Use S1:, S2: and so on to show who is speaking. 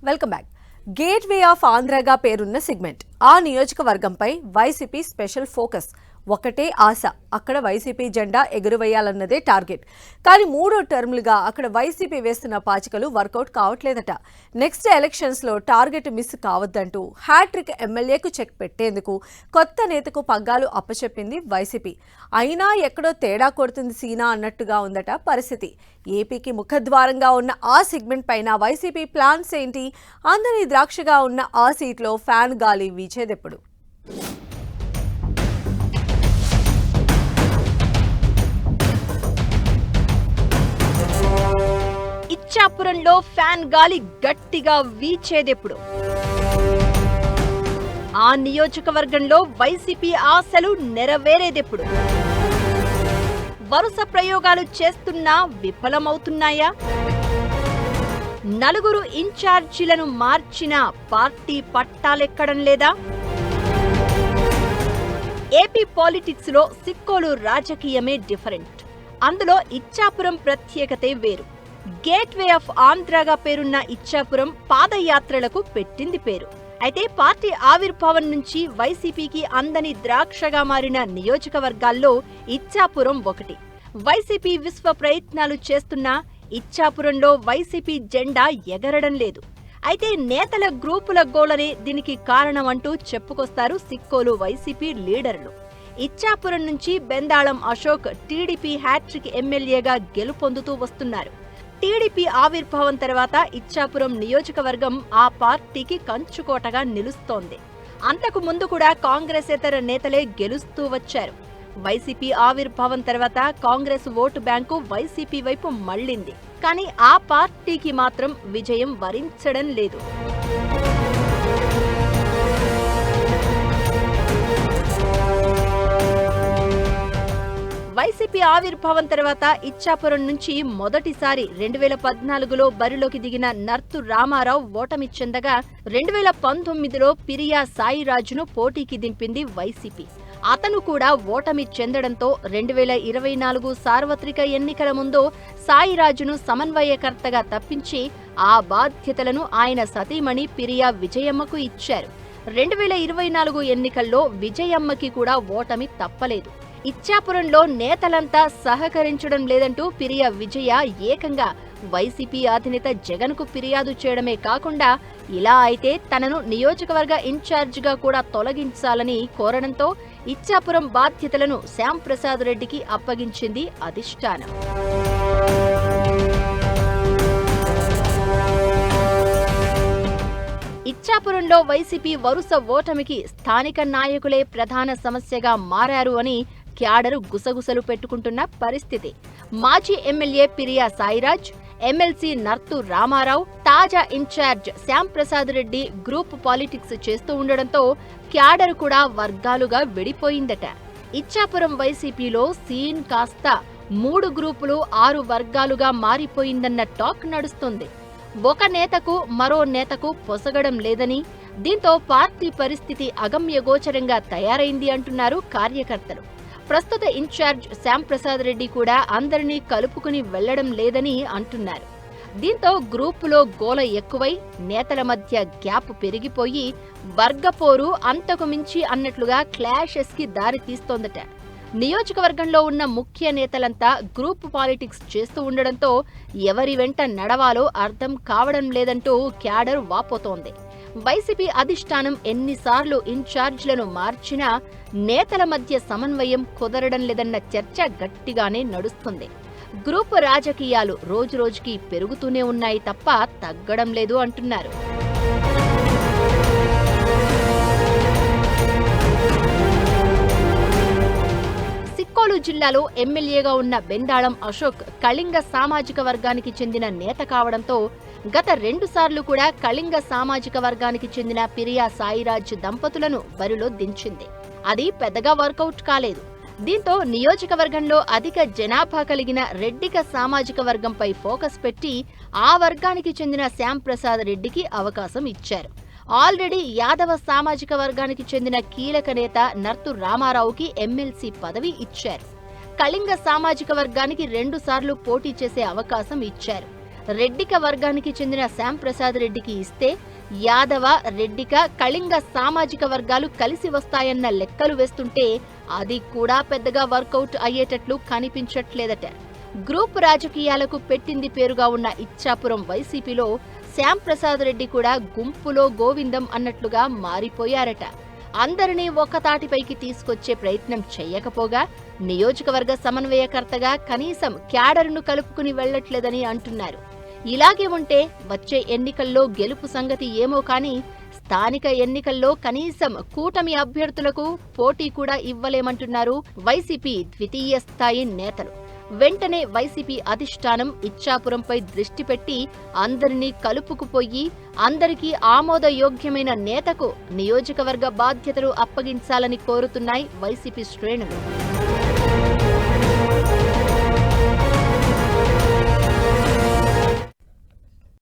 S1: Welcome back. Gateway of ఆంధ్రగా పేరున్న segment ఆ నియోజకవర్గంపై YCP special focus. ఒకటే ఆశ, అక్కడ వైసీపీ జెండా ఎగురవేయాలన్నదే టార్గెట్. కానీ 3వ టర్మ్లుగా అక్కడ వైసీపీ వేస్తున్న పాచికలు వర్కౌట్ కావట్లేదట. నెక్స్ట్ ఎలక్షన్స్ లో టార్గెట్ మిస్ కావద్దంటూ హ్యాట్రిక్ ఎమ్మెల్యేకు చెక్ పెట్టేందుకు కొత్త నేతకు పగ్గాలు అప్పచెప్పింది వైసీపీ. అయినా ఎక్కడో తేడా కొడుతుంది సీనా అన్నట్టుగా ఉందట పరిస్థితి. ఏపీకి ముఖద్వారంగా ఉన్న ఆ సెగ్మెంట్ పైన వైసీపీ ప్లాన్స్ ఏంటి? అందరి ద్రాక్షగా ఉన్న ఆ సీట్లో ఫ్యాన్ గాలి వీచేదెప్పుడు?
S2: ఇచ్చాపురంలో ఫ్యాన్ గాలి గట్టిగా వీచేదెప్పుడు? ఆ నియోజకవర్గంలో వైసీపీ ఆశలు నెరవేరేదెప్పుడు? వరుస ప్రయోగాలు చేస్తున్నా విఫలమవుతున్నాయా? నలుగురు ఇన్ఛార్జీలను మార్చినా పార్టీ పట్టాలెక్కడం లేదా? ఏపీ పాలిటిక్స్ లో సిక్కోలు రాజకీయమే డిఫరెంట్. అందులో ఇచ్చాపురం ప్రత్యేకతే వేరు. గేట్వే ఆఫ్ ఆంధ్రగా పేరున్న ఇచ్చాపురం పాదయాత్రలకు పెట్టింది పేరు. అయితే పార్టీ ఆవిర్భావం నుంచి వైసీపీకి అందని ద్రాక్షగా మారిన నియోజకవర్గాల్లో ఇచ్చాపురం ఒకటి. వైసీపీ విశ్వ ప్రయత్నాలు చేస్తున్నా ఇచ్చాపురంలో వైసీపీ జెండా ఎగరడం లేదు. అయితే నేతల గ్రూపుల గోలనే దీనికి కారణం అంటూ చెప్పుకొస్తారు సిక్కోలు వైసీపీ లీడర్లు. ఇచ్చాపురం నుంచి బెందాళం అశోక్ టీడీపీ హ్యాట్రిక్ ఎమ్మెల్యేగా గెలుపొందుతూ వస్తున్నారు. టీడీపీ ఆవిర్భావం తర్వాత ఇచ్చాపురం నియోజకవర్గం ఆ పార్టీకి కంచుకోటగా నిలుస్తోంది. అంతకు ముందు కూడా కాంగ్రెసేతర నేతలే గెలుస్తూ వచ్చారు. వైసీపీ ఆవిర్భావం తర్వాత కాంగ్రెస్ ఓటు బ్యాంకు వైసీపీ వైపు మళ్లింది. కానీ ఆ పార్టీకి మాత్రం విజయం వరించడం లేదు. వైసీపీ ఆవిర్భావం తర్వాత ఇచ్చాపురం నుంచి మొదటిసారి 2014లో బరిలోకి దిగిన నర్తు రామారావు ఓటమి చెందగా 2019లో పిరియా సాయిరాజును పోటీకి దింపింది వైసీపీ. అతను కూడా ఓటమి చెందడంతో 2024 సార్వత్రిక ఎన్నికల ముందు సాయిరాజును సమన్వయకర్తగా తప్పించి ఆ బాధ్యతలను ఆయన సతీమణి పిరియా విజయమ్మకు ఇచ్చారు. 2024 ఎన్నికల్లో విజయమ్మకి కూడా ఓటమి తప్పలేదు. ఇచ్చాపురంలో నేతలంతా సహకరించడం లేదంటూ పిరియా విజయ ఏకంగా వైసీపీ అధినేత జగన్ కు ఫిర్యాదు చేయడమే కాకుండా ఇలా అయితే తనను నియోజకవర్గ ఇన్ఛార్జిగా కూడా తొలగించాలని కోరడంతో ఇచ్చాపురం బాధ్యతలను శ్యాంప్రసాద్ రెడ్డికి అప్పగించింది అధిష్టానం. ఇచ్చాపురంలో వైసీపీ వరుస ఓటమికి స్థానిక నాయకులే ప్రధాన సమస్యగా మారారు అని క్యాడరు గుసగుసలు పెట్టుకుంటున్న పరిస్థితి. మాజీ ఎమ్మెల్యే పిరియా సాయిరాజ్, ఎమ్మెల్సీ నర్తు రామారావు, తాజా in charge Shyamprasad Reddy group politics చేస్తూ ఉండడంతో క్యాడరు కూడా వర్గాలుగా విడిపోయిందట. ఇచ్చాపురం వైసీపీలో సీన్ కాస్త 3 గ్రూపులు 6 వర్గాలుగా మారిపోయిందన్న టాక్ నడుస్తుంది. ఒక నేతకు మరో నేతకు పొసగడం లేదని, దీంతో పార్టీ పరిస్థితి అగమ్యగోచరంగా తయారైంది అంటున్నారు కార్యకర్తలు. ప్రస్తుత ఇన్ఛార్జ్ శ్యాంప్రసాద్ రెడ్డి కూడా అందరినీ కలుపుకుని వెళ్లడం లేదని అంటున్నారు. దీంతో గ్రూపులో గోల ఎక్కువై నేతల మధ్య గ్యాప్ పెరిగిపోయి వర్గపోరు అంతకు మించి అన్నట్లుగా క్లాషెస్ కి దారి తీస్తోందట. నియోజకవర్గంలో ఉన్న ముఖ్య నేతలంతా గ్రూప్ పాలిటిక్స్ చేస్తూ ఉండడంతో ఎవరి వెంట నడవాలో అర్థం కావడం లేదంటూ క్యాడర్ వాపోతోంది. వైసీపీ అధిష్టానం ఎన్నిసార్లు ఇన్ఛార్జ్లను మార్చినా నేతల మధ్య సమన్వయం కుదరడం లేదన్న చర్చ గట్టిగానే నడుస్తుంది. గ్రూప్ రాజకీయాలు రోజురోజుకి పెరుగుతూనే ఉన్నాయి తప్ప తగ్గడం లేదు అంటున్నారు. సిక్కోలు జిల్లాలో ఎమ్మెల్యేగా ఉన్న బెందాళం అశోక్ కళింగ సామాజిక వర్గానికి చెందిన నేత కావడంతో గత 2 సార్లు కూడా కళింగ సామాజిక వర్గానికి చెందిన పిరియా సాయిరాజ్ దంపతులను బరిలో దించింది. అది పెద్దగా వర్కౌట్ కాలేదు. దీంతో నియోజకవర్గంలో అధిక జనాభా కలిగిన రెడ్డిక సామాజిక వర్గంపై ఫోకస్ పెట్టి ఆ వర్గానికి చెందిన శ్యాంప్రసాద్ రెడ్డికి అవకాశం ఇచ్చారు. ఆల్రెడీ యాదవ సామాజిక వర్గానికి చెందిన కీలక నేత నర్తు రామారావుకి ఎమ్మెల్సీ పదవి ఇచ్చారు. కళింగ సామాజిక వర్గానికి 2 సార్లు పోటీ చేసే అవకాశం ఇచ్చారు. రెడ్డిక వర్గానికి చెందిన శ్యాంప్రసాద్ రెడ్డికి ఇస్తే యాదవ, రెడ్డిక, కళింగ సామాజిక వర్గాలు కలిసి వస్తాయన్న లెక్కలు వేస్తుంటే అది కూడా పెద్దగా వర్కౌట్ అయ్యేటట్లు కనిపించట్లేదట. గ్రూప్ రాజకీయాలకు పెట్టింది పేరుగా ఉన్న ఇచ్చాపురం వైసీపీలో శ్యాంప్రసాద్ రెడ్డి కూడా గుంపులో గోవిందం అన్నట్లుగా మారిపోయారట. అందరినీ ఒక్కతాటిపైకి తీసుకొచ్చే ప్రయత్నం చెయ్యకపోగా నియోజకవర్గ సమన్వయకర్తగా కనీసం క్యాడర్ను కలుపుకుని వెళ్లట్లేదని అంటున్నారు. ఇలాగే ఉంటే వచ్చే ఎన్నికల్లో గెలుపు సంగతి ఏమో కానీ స్థానిక ఎన్నికల్లో కనీసం కూటమి అభ్యర్థులకు పోటీ కూడా ఇవ్వలేమంటున్నారు వైసీపీ ద్వితీయ స్థాయి నేతలు. వెంటనే వైసీపీ అధిష్టానం ఇచ్చాపురంపై దృష్టి పెట్టి అందరినీ కలుపుకుపోయి అందరికీ ఆమోదయోగ్యమైన నేతకు నియోజకవర్గ బాధ్యతలు అప్పగించాలని కోరుతున్నాయి వైసీపీ శ్రేణులు.